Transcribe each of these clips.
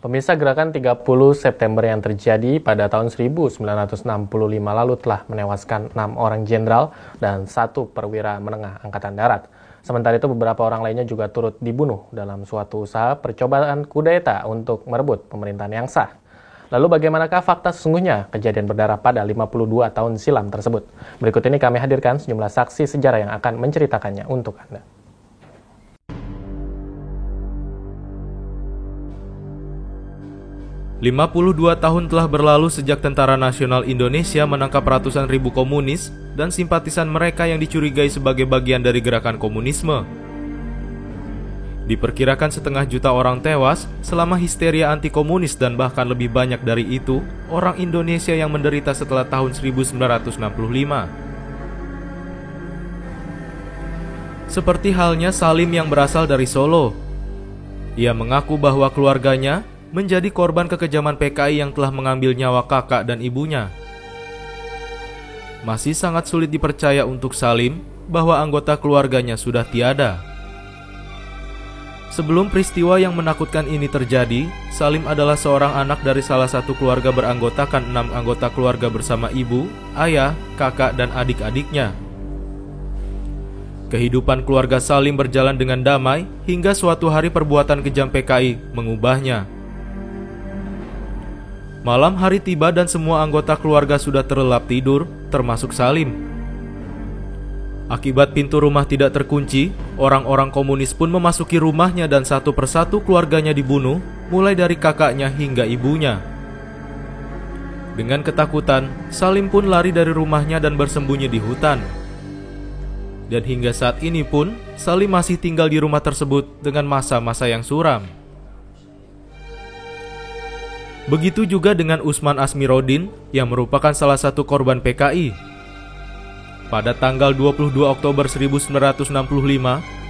Pemirsa, gerakan 30 September yang terjadi pada tahun 1965 lalu telah menewaskan 6 orang jenderal dan 1 perwira menengah Angkatan Darat. Sementara itu beberapa orang lainnya juga turut dibunuh dalam suatu usaha percobaan kudeta untuk merebut pemerintahan yang sah. Lalu bagaimanakah fakta sesungguhnya kejadian berdarah pada 52 tahun silam tersebut? Berikut ini kami hadirkan sejumlah saksi sejarah yang akan menceritakannya untuk Anda. "52 tahun telah berlalu sejak Tentara Nasional Indonesia menangkap ratusan ribu komunis dan simpatisan mereka yang dicurigai sebagai bagian dari gerakan komunisme. Diperkirakan 1,5 juta orang tewas selama histeria anti-komunis dan bahkan lebih banyak dari itu, orang Indonesia yang menderita setelah tahun 1965. Seperti halnya Salim yang berasal dari Solo. Ia mengaku bahwa keluarganya menjadi korban kekejaman PKI yang telah mengambil nyawa kakak dan ibunya. Masih sangat sulit dipercaya untuk Salim bahwa anggota keluarganya sudah tiada. Sebelum peristiwa yang menakutkan ini terjadi, Salim adalah seorang anak dari salah satu keluarga beranggotakan 6 anggota keluarga bersama ibu, ayah, kakak, dan adik-adiknya. Kehidupan keluarga Salim berjalan dengan damai hingga suatu hari perbuatan kejam PKI mengubahnya. Malam hari tiba dan semua anggota keluarga sudah terlelap tidur, termasuk Salim. Akibat pintu rumah tidak terkunci, orang-orang komunis pun memasuki rumahnya dan satu persatu keluarganya dibunuh, mulai dari kakaknya hingga ibunya. Dengan ketakutan, Salim pun lari dari rumahnya dan bersembunyi di hutan. Dan hingga saat ini pun, Salim masih tinggal di rumah tersebut dengan masa-masa yang suram. Begitu juga dengan Usman Asmiroddin yang merupakan salah satu korban PKI. Pada tanggal 22 Oktober 1965,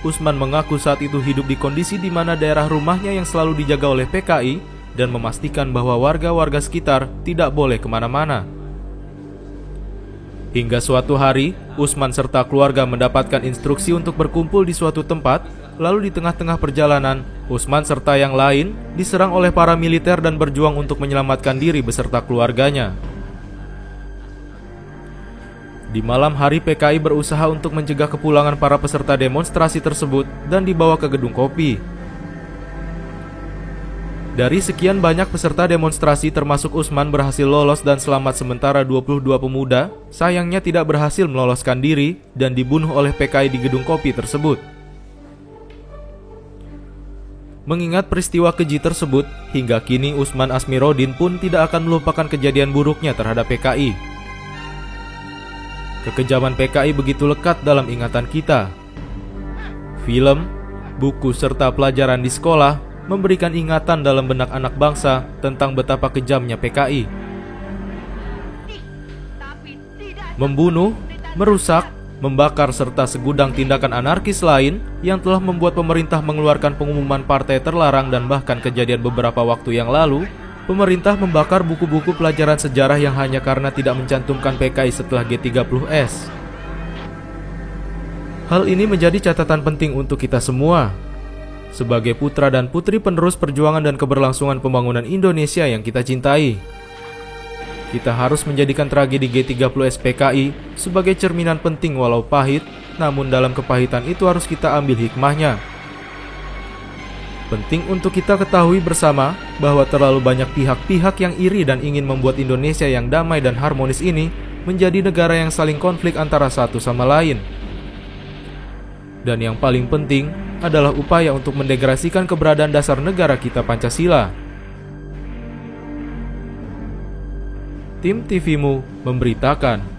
Usman mengaku saat itu hidup di kondisi di mana daerah rumahnya yang selalu dijaga oleh PKI dan memastikan bahwa warga-warga sekitar tidak boleh kemana-mana. Hingga suatu hari, Usman serta keluarga mendapatkan instruksi untuk berkumpul di suatu tempat. Lalu di tengah-tengah perjalanan, Usman serta yang lain diserang oleh para militer dan berjuang untuk menyelamatkan diri beserta keluarganya. Di malam hari, PKI berusaha untuk mencegah kepulangan para peserta demonstrasi tersebut dan dibawa ke gedung kopi. Dari sekian banyak peserta demonstrasi termasuk Usman berhasil lolos dan selamat, sementara 22 pemuda sayangnya tidak berhasil meloloskan diri dan dibunuh oleh PKI di gedung kopi tersebut. Mengingat peristiwa keji tersebut, hingga kini Usman Asmiroddin pun tidak akan melupakan kejadian buruknya terhadap PKI. Kekejaman PKI begitu lekat dalam ingatan kita. Film, buku, serta pelajaran di sekolah memberikan ingatan dalam benak anak bangsa tentang betapa kejamnya PKI. Membunuh, merusak, membakar, serta segudang tindakan anarkis lain yang telah membuat pemerintah mengeluarkan pengumuman partai terlarang, dan bahkan kejadian beberapa waktu yang lalu, pemerintah membakar buku-buku pelajaran sejarah yang hanya karena tidak mencantumkan PKI setelah G30S. Hal ini menjadi catatan penting untuk kita semua. Sebagai putra dan putri penerus perjuangan dan keberlangsungan pembangunan Indonesia yang kita cintai, kita harus menjadikan tragedi G30S PKI sebagai cerminan penting walau pahit, namun dalam kepahitan itu harus kita ambil hikmahnya. Penting untuk kita ketahui bersama bahwa terlalu banyak pihak-pihak yang iri dan ingin membuat Indonesia yang damai dan harmonis ini menjadi negara yang saling konflik antara satu sama lain. Dan yang paling penting adalah upaya untuk mendegradasikan keberadaan dasar negara kita, Pancasila. Tim TVMU memberitakan.